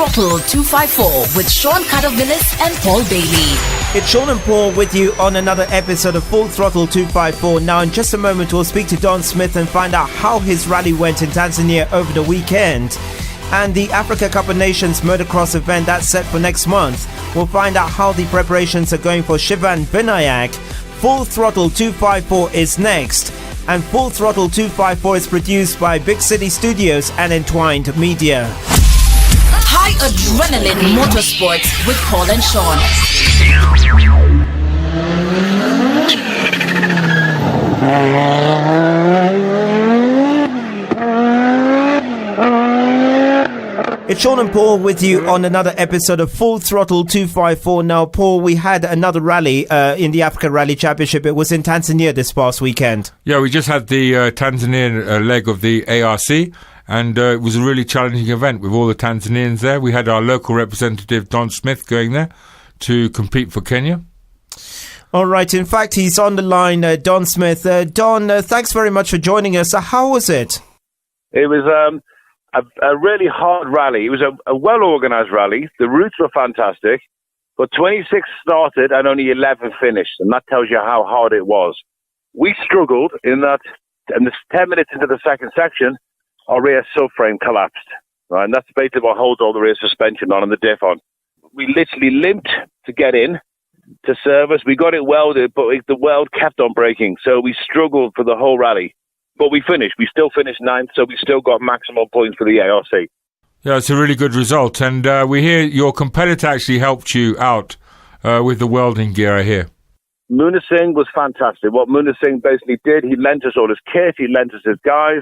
Throttle 254 with Sean Cardovillis and Paul Bailey. It's Sean and Paul with you on another episode of Full Throttle 254. Now, in just a moment, we'll speak to Don Smith and find out how his rally went in Tanzania over the weekend. And the Africa Cup of Nations motocross event that's set for next month. We'll find out how the preparations are going for Shivan Vinayak. Full Throttle 254 is next. And Full Throttle 254 is produced by Big City Studios and Entwined Media. High adrenaline motorsports with Paul and Sean. It's Sean and Paul with you on another episode of Full Throttle 254. Now, Paul, we had another rally in the Africa Rally Championship. It was in Tanzania this past weekend. Yeah, we just had the Tanzanian leg of the ARC, and it was a really challenging event with all the Tanzanians there. We had our local representative, Don Smith, going there to compete for Kenya. All right. In fact, he's on the line, Don Smith. Don, thanks very much for joining us. How was it? It was a really hard rally. It was a well-organized rally. The routes were fantastic, but 26 started and only 11 finished, and that tells you how hard it was. We struggled in that, and 10 minutes into the second section, our rear subframe collapsed, right? And that's basically what holds all the rear suspension on and the diff on. We literally limped to get in to service. We got it welded, but the weld kept on breaking, so we struggled for the whole rally. But we finished. We still finished ninth, so we still got maximum points for the ARC. Yeah, it's a really good result. And we hear your competitor actually helped you out with the welding gear, I hear. Munna Singh was fantastic. What Munna Singh basically did, he lent us all his kit, he lent us his guys,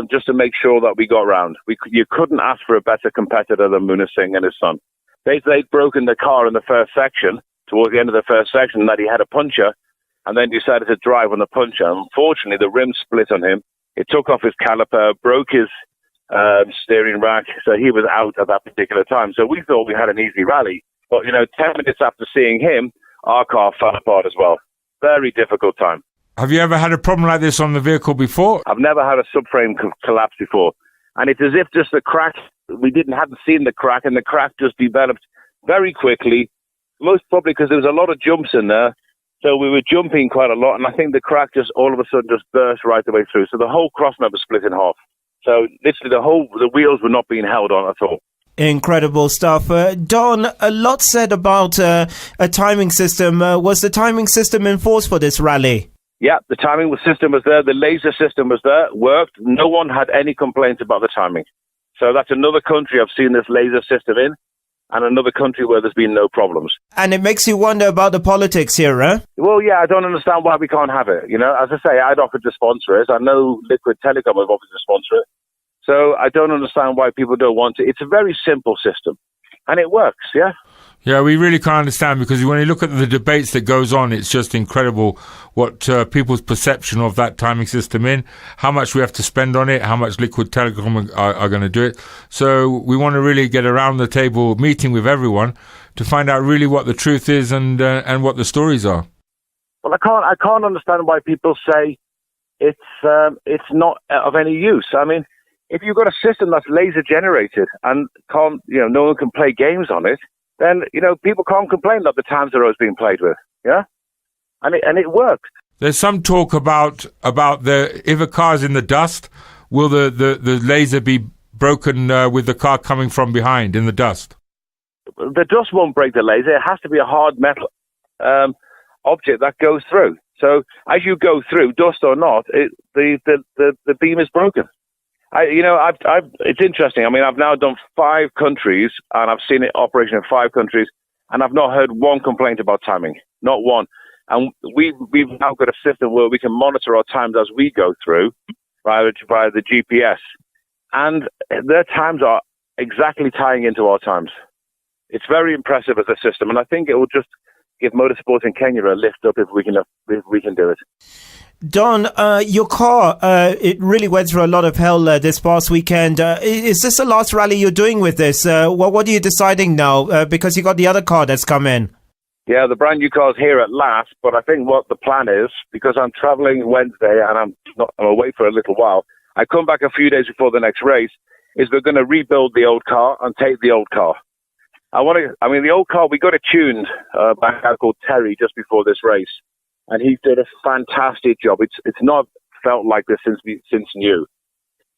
just to make sure that we got round. You couldn't ask for a better competitor than Munna Singh and his son. They'd broken the car in the first section, towards the end of the first section, that he had a puncher, and then decided to drive on the puncher. Unfortunately, the rim split on him. It took off his caliper, broke his steering rack, so he was out at that particular time. So we thought we had an easy rally. But, 10 minutes after seeing him, our car fell apart as well. Very difficult time. Have you ever had a problem like this on the vehicle before? I've never had a subframe collapse before. And it's as if just the crack, hadn't seen the crack, and the crack just developed very quickly, most probably because there was a lot of jumps in there. So we were jumping quite a lot, and I think the crack just all of a sudden just burst right the way through. So the whole crossmember split in half. So literally the wheels were not being held on at all. Incredible stuff. Don, a lot said about a timing system. Was the timing system in force for this rally? Yeah, the timing system was there. The laser system was there, worked. No one had any complaints about the timing. So that's another country I've seen this laser system in, and another country where there's been no problems. And it makes you wonder about the politics here, huh? Well, yeah, I don't understand why we can't have it. As I say, I'd offered to sponsor it. I know Liquid Telecom have offered to sponsor it. So I don't understand why people don't want it. It's a very simple system, and it works, yeah? Yeah, we really can't understand, because when you look at the debates that goes on, it's just incredible what people's perception of that timing system in, how much we have to spend on it, how much Liquid Telecom are going to do it. So we want to really get around the table meeting with everyone to find out really what the truth is and what the stories are. Well, I can't understand why people say it's not of any use. I mean, if you've got a system that's laser generated and no one can play games on it, then, people can't complain that the times are always being played with, yeah? And it works. There's some talk about if a car's in the dust, will the laser be broken with the car coming from behind in the dust? The dust won't break the laser. It has to be a hard metal object that goes through. So as you go through, dust or not, the beam is broken. It's interesting. I mean, I've now done 5 countries, and I've seen it operation in 5 countries, and I've not heard one complaint about timing, not one. And we've now got a system where we can monitor our times as we go through via the GPS, and their times are exactly tying into our times. It's very impressive as a system, and I think it will just give motorsports in Kenya a lift up if we can do it. Don, your car, it really went through a lot of hell this past weekend. Is this the last rally you're doing with this? What are you deciding now? Because you got the other car that's come in. Yeah, the brand new car's here at last, but I think what the plan is, because I'm traveling Wednesday and I'm away for a little while, I come back a few days before the next race, is we're going to rebuild the old car and take the old car. The old car, we got it tuned by a guy called Terry just before this race, and he did a fantastic job. It's not felt like this since new.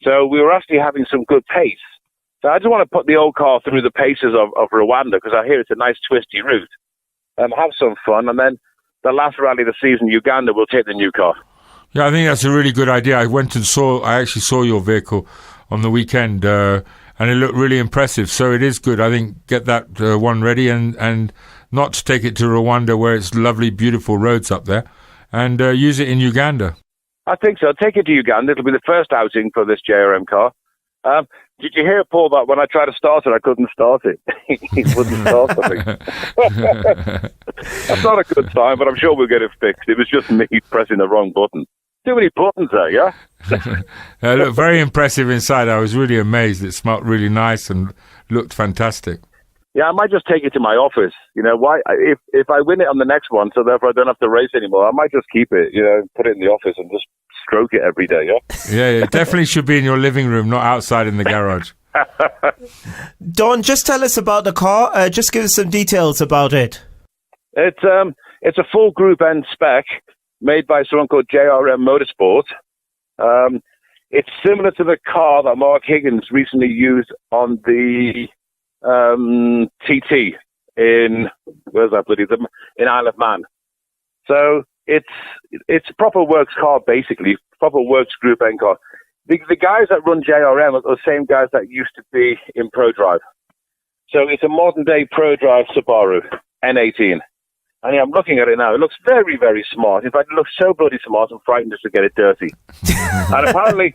So we were actually having some good pace. So I just want to put the old car through the paces of Rwanda, because I hear it's a nice twisty route. Have some fun, and then the last rally of the season, Uganda, will take the new car. Yeah, I think that's a really good idea. I actually saw your vehicle on the weekend, and it looked really impressive. So it is good. I think get that one ready, and not to take it to Rwanda where it's lovely, beautiful roads up there, and use it in Uganda. I think so. Take it to Uganda. It'll be the first outing for this JRM car. Did you hear, Paul, that when I tried to start it, I couldn't start it? He wouldn't start something. That's not a good sign, but I'm sure we'll get it fixed. It was just me pressing the wrong button. Too many buttons there, yeah? It looked very impressive inside. I was really amazed. It smelled really nice and looked fantastic. Yeah, I might just take it to my office. You know, why? If I win it on the next one, so therefore I don't have to race anymore, I might just keep it, put it in the office and just stroke it every day, yeah? Yeah, it definitely should be in your living room, not outside in the garage. Don, just tell us about the car. Just give us some details about it. It's a full Group N spec made by someone called JRM Motorsport. It's similar to the car that Mark Higgins recently used on the TT in Isle of Man. So it's a proper works car, basically, proper works Group N car. The guys that run JRM are the same guys that used to be in ProDrive. So it's a modern day ProDrive Subaru N18. And yeah, I'm looking at it now. It looks very, very smart. In fact, it looks so bloody smart, I'm frightened just to get it dirty. And apparently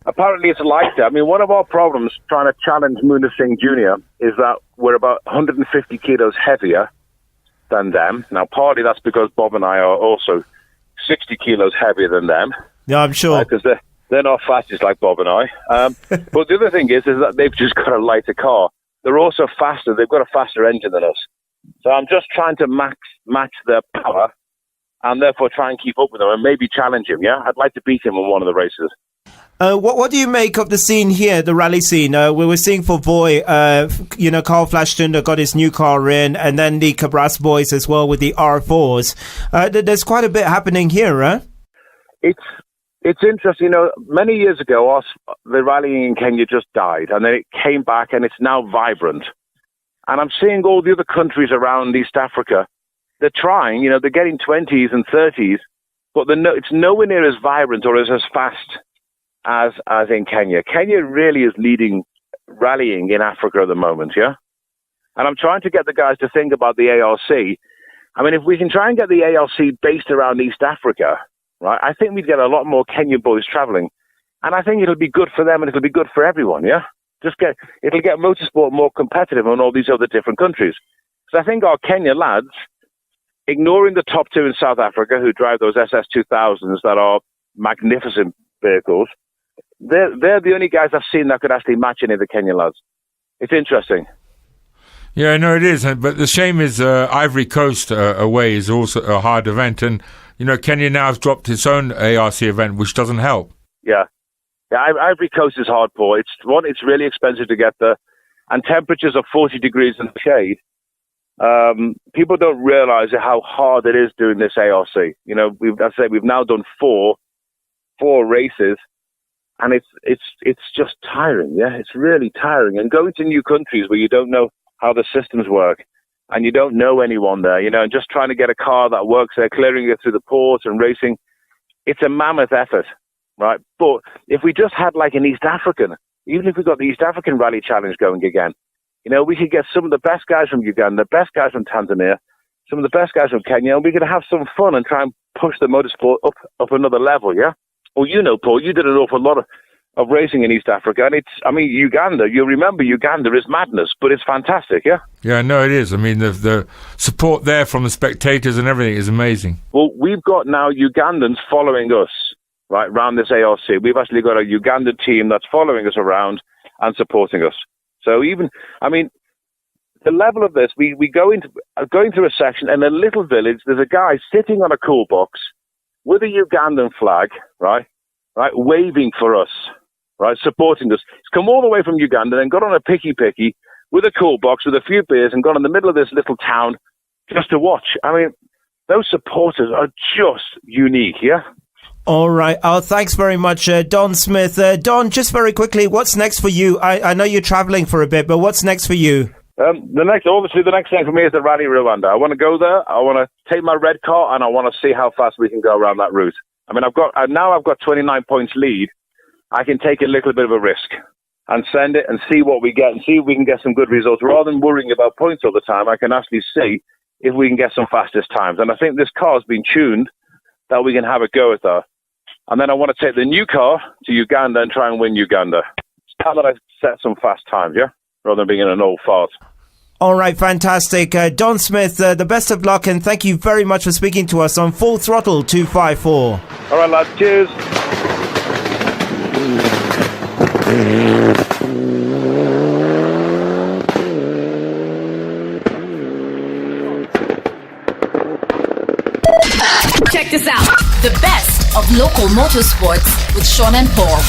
it's like that. I mean, one of our problems trying to challenge Munir Singh Jr. is that we're about 150 kilos heavier than them. Now, partly that's because Bob and I are also 60 kilos heavier than them. Yeah, I'm sure. Because they're not fastest like Bob and I. But the other thing is that they've just got a lighter car. They're also faster. They've got a faster engine than us. So I'm just trying to match their power and therefore try and keep up with them and maybe challenge him, yeah? I'd like to beat him in one of the races. What do you make of the scene here, the rally scene? We were seeing for Voy, Carl Flashton got his new car in, and then the Cabras boys as well with the R4s. There's quite a bit happening here, huh? It's interesting. Many years ago, the rallying in Kenya just died, and then it came back, and it's now vibrant. And I'm seeing all the other countries around East Africa. They're trying, they're getting 20s and 30s, but it's nowhere near as vibrant or as fast as in Kenya. Kenya really is leading rallying in Africa at the moment, yeah? And I'm trying to get the guys to think about the ARC. I mean, if we can try and get the ARC based around East Africa, right, I think we'd get a lot more Kenyan boys traveling. And I think it'll be good for them and it'll be good for everyone, yeah? It'll get motorsport more competitive in all these other different countries. So I think our Kenya lads, ignoring the top two in South Africa who drive those SS2000s that are magnificent vehicles, they're the only guys I've seen that could actually match any of the Kenyan lads. It's interesting. Yeah, no, it is. But the shame is Ivory Coast away is also a hard event. And, Kenya now has dropped its own ARC event, which doesn't help. Yeah. Yeah, Ivory Coast is hard, Paul. It's really expensive to get there, and temperatures are 40 degrees in the shade. People don't realise how hard it is doing this ARC. We've now done four races, and it's just tiring. Yeah, it's really tiring. And going to new countries where you don't know how the systems work, and you don't know anyone there, and just trying to get a car that works there, clearing it through the port and racing, it's a mammoth effort. Right, but if we just had like an East African, even if we got the East African Rally Challenge going again, we could get some of the best guys from Uganda, the best guys from Tanzania, some of the best guys from Kenya, and we could have some fun and try and push the motorsport up another level, yeah? Well, Paul, you did an awful lot of racing in East Africa, and Uganda, you'll remember Uganda is madness, but it's fantastic, yeah? Yeah, no, it is. I mean, the support there from the spectators and everything is amazing. Well, we've got now Ugandans following us. Right, around this ARC. We've actually got a Ugandan team that's following us around and supporting us. So the level of this, we going through a section in a little village, there's a guy sitting on a cool box with a Ugandan flag, right, waving for us. right, supporting us. He's come all the way from Uganda, then got on a picky with a cool box, with a few beers, and got in the middle of this little town just to watch. I mean, those supporters are just unique, yeah? All right. Thanks very much, Don Smith. Don, just very quickly, what's next for you? I know you're traveling for a bit, but what's next for you? The next thing for me is the Rally Rwanda. I want to go there. I want to take my red car, and I want to see how fast we can go around that route. I mean, I've got 29 points lead. I can take a little bit of a risk and send it and see what we get and see if we can get some good results. Rather than worrying about points all the time, I can actually see if we can get some fastest times. And I think this car's been tuned that we can have a go at that. And then I want to take the new car to Uganda and try and win Uganda. It's time that I set some fast times, yeah? Rather than being in an old fart. All right, fantastic. Don Smith, the best of luck, and thank you very much for speaking to us on Full Throttle 254. All right, lads. Cheers. Check this out. The best of local motorsports with Sean and Paul.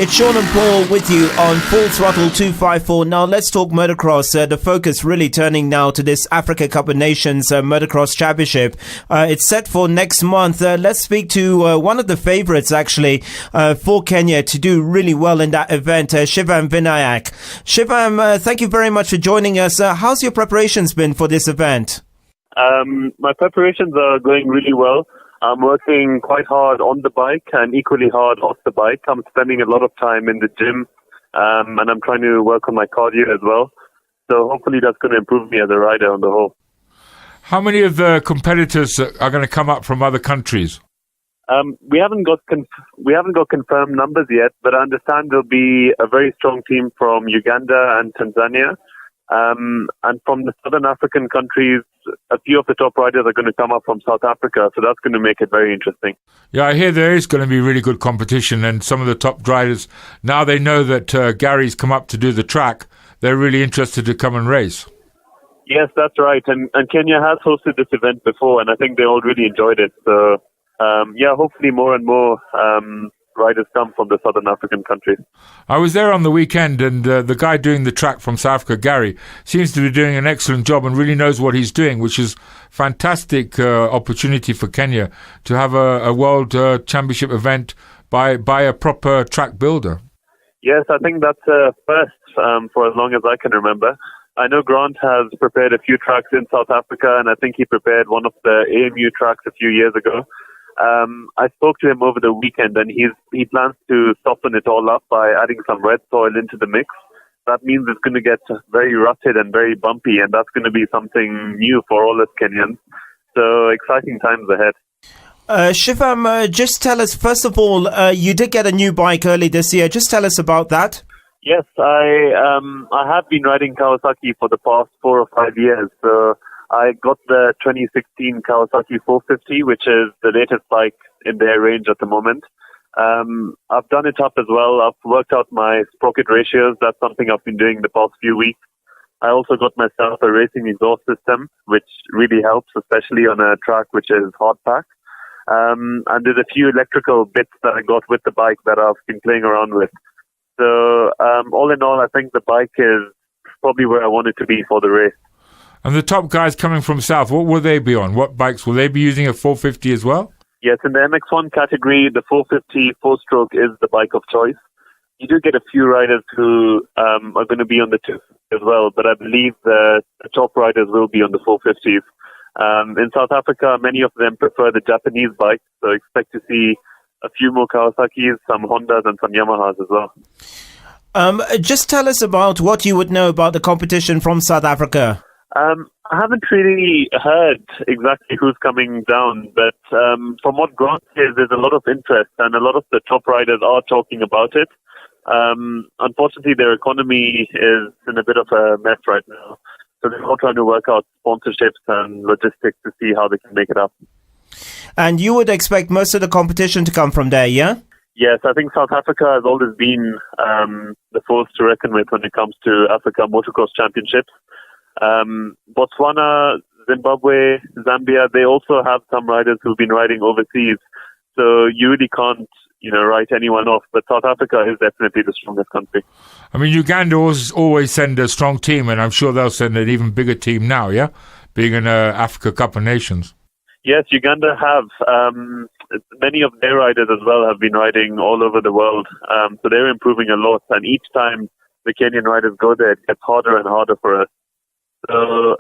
It's Sean and Paul with you on Full Throttle 254. Now let's talk motocross. The focus really turning now to this Africa Cup of Nations Motocross Championship. It's set for next month. Let's speak to one of the favourites actually for Kenya to do really well in that event, Shivam Vinayak. Shivam, thank you very much for joining us. How's your preparations been for this event? My preparations are going really well. I'm working quite hard on the bike and equally hard off the bike. I'm spending a lot of time in the gym, and I'm trying to work on my cardio as well. So hopefully that's going to improve me as a rider on the whole. How many of the competitors are going to come up from other countries? We haven't got confirmed numbers yet, but I understand there'll be a very strong team from Uganda and Tanzania. And from the southern African countries, a few of the top riders are going to come up from South Africa, so that's going to make it very interesting. Yeah, I hear there is going to be really good competition, and some of the top riders, now they know that Gary's come up to do the track, they're really interested to come and race. Yes, that's right, and Kenya has hosted this event before, and I think they all really enjoyed it. So, hopefully more and more riders come from the southern African countries. I was there on the weekend, and the guy doing the track from South Africa, Gary, seems to be doing an excellent job and really knows what he's doing, which is fantastic opportunity for Kenya to have a world championship event by a proper track builder. Yes, I think that's a first for as long as I can remember. I know Grant has prepared a few tracks in South Africa, and I think he prepared one of the AMU tracks a few years ago. I spoke to him over the weekend, and he plans to soften it all up by adding some red soil into the mix. That means it's going to get very rutted and very bumpy, and that's going to be something new for all us Kenyans. So exciting times ahead. Shivam, just tell us, first of all, you did get a new bike early this year. Just tell us about that. Yes, I have been riding Kawasaki for the past 4 or 5 years. So I got the 2016 Kawasaki 450, which is the latest bike in their range at the moment. I've done it up as well. I've worked out my sprocket ratios. That's something I've been doing the past few weeks. I also got myself a racing exhaust system, which really helps, especially on a track which is hard packed. And there's a few electrical bits that I got with the bike that I've been playing around with. So all in all, I think the bike is probably where I want it to be for the race. And the top guys coming from South, what will they be on? What bikes? Will they be using a 450 as well? Yes, in the MX1 category, the 450 4-stroke is the bike of choice. You do get a few riders who are going to be on the 250 as well, but I believe the top riders will be on the 450s. In South Africa, many of them prefer the Japanese bikes, so expect to see a few more Kawasaki's, some Hondas and some Yamahas as well. Just tell us about what you would know about the competition from South Africa. I haven't really heard exactly who's coming down, but from what Grant says, there's a lot of interest and a lot of the top riders are talking about it. Unfortunately, their economy is in a bit of a mess right now. So they're all trying to work out sponsorships and logistics to see how they can make it up. And you would expect most of the competition to come from there, yeah? Yes, I think South Africa has always been the force to reckon with when it comes to Africa Motocross Championships. Botswana, Zimbabwe, Zambia, they also have some riders who've been riding overseas. So you really can't, write anyone off. But South Africa is definitely the strongest country. I mean, Uganda always send a strong team, and I'm sure they'll send an even bigger team now, yeah? Being in Africa Cup of Nations. Yes, Uganda have. Many of their riders as well have been riding all over the world. So they're improving a lot. And each time the Kenyan riders go there, it gets harder and harder for us. So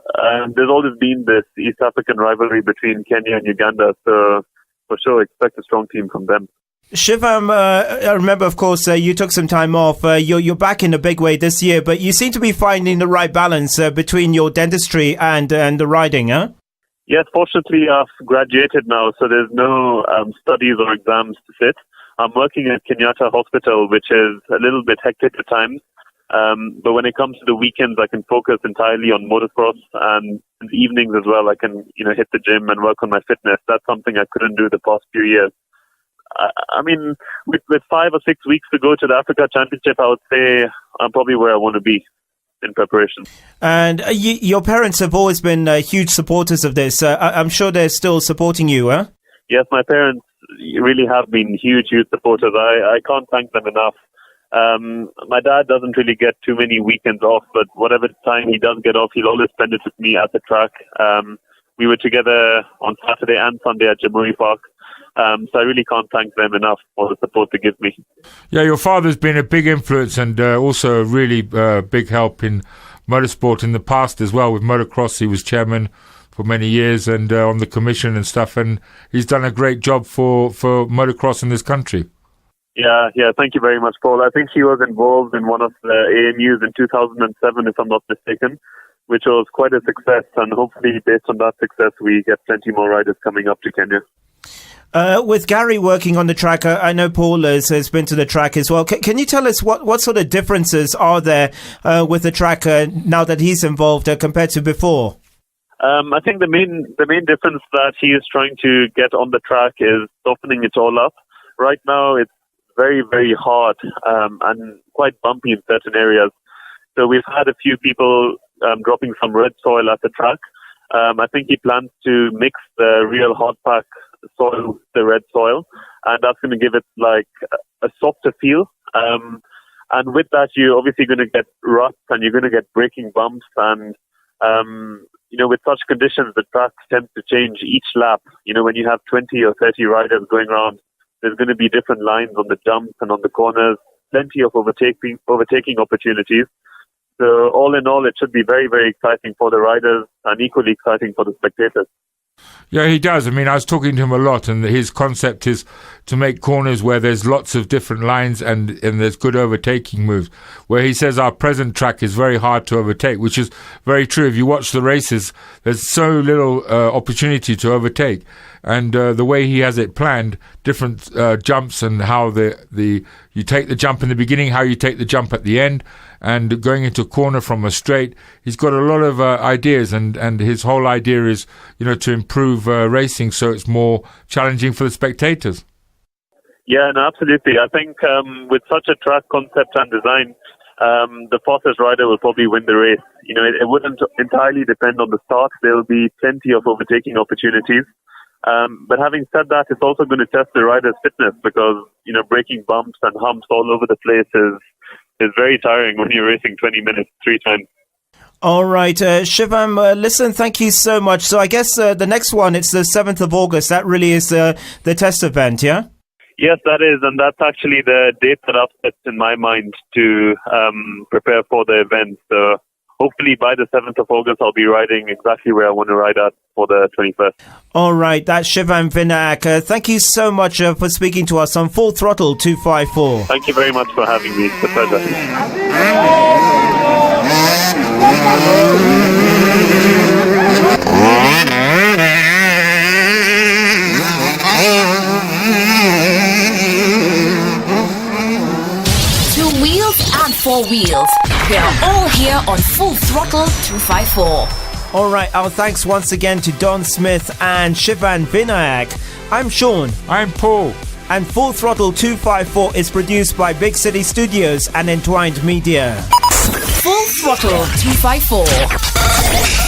there's always been this East African rivalry between Kenya and Uganda. So for sure, expect a strong team from them. Shivam, I remember, of course, you took some time off. You're back in a big way this year, but you seem to be finding the right balance between your dentistry and the riding, huh? Yes, fortunately, I've graduated now, so there's no studies or exams to sit. I'm working at Kenyatta Hospital, which is a little bit hectic at times. But when it comes to the weekends, I can focus entirely on motocross, and in the evenings as well, I can, hit the gym and work on my fitness. That's something I couldn't do the past few years. I mean, with 5 or 6 weeks to go to the Africa Championship, I would say I'm probably where I want to be in preparation. And your parents have always been huge supporters of this. I'm sure they're still supporting you, huh? Yes, my parents really have been huge supporters. I can't thank them enough. My dad doesn't really get too many weekends off, but whatever time he does get off, he'll always spend it with me at the track. We were together on Saturday and Sunday at Jamhuri Park. So I really can't thank them enough for the support they give me. Yeah, your father's been a big influence and also a really big help in motorsport in the past as well. With motocross, he was chairman for many years and on the commission and stuff, and he's done a great job for motocross in this country. Yeah, thank you very much, Paul. I think he was involved in one of the AMUs in 2007, if I'm not mistaken, which was quite a success, and hopefully based on that success, we get plenty more riders coming up to Kenya. With Gary working on the track, I know Paul has been to the track as well. Can you tell us what sort of differences are there with the track now that he's involved compared to before? I think the main difference that he is trying to get on the track is softening it all up. Right now, it's very, very hard and quite bumpy in certain areas. So we've had a few people dropping some red soil at the track. I think he plans to mix the real hard pack soil with the red soil, and that's going to give it like a softer feel. And with that, you're obviously going to get rust and you're going to get braking bumps. And, with such conditions, the track tends to change each lap. When you have 20 or 30 riders going around, there's going to be different lines on the jumps and on the corners, plenty of overtaking opportunities. So all in all, it should be very, very exciting for the riders and equally exciting for the spectators. Yeah, he does. I mean, I was talking to him a lot, and his concept is to make corners where there's lots of different lines and there's good overtaking moves. Where he says our present track is very hard to overtake, which is very true. If you watch the races, there's so little opportunity to overtake. And the way he has it planned, different jumps and how you take the jump in the beginning, how you take the jump at the end, and going into a corner from a straight. He's got a lot of ideas, and his whole idea is, to improve racing so it's more challenging for the spectators. Yeah, no, absolutely. I think with such a track concept and design, the fastest rider will probably win the race. It wouldn't entirely depend on the start. There will be plenty of overtaking opportunities. But having said that, it's also going to test the rider's fitness because, breaking bumps and humps all over the place is very tiring when you're racing 20 minutes 3 times. All right, Shivam, listen, thank you so much. So I guess the next one, it's the 7th of August. That really is the test event, yeah? Yes, that is. And that's actually the date that I've set in my mind to prepare for the event. So hopefully by the 7th of August, I'll be riding exactly where I want to ride at for the 21st. All right, that's Shivam Vinayak. Thank you so much for speaking to us on Full Throttle 254. Thank you very much for having me. It's a pleasure. 2 wheels and 4 wheels. We are all here on Full Throttle 254. All right, our thanks once again to Don Smith and Shivam Vinayak. I'm Sean. I'm Paul. And Full Throttle 254 is produced by Big City Studios and Entwined Media. Full Throttle 254.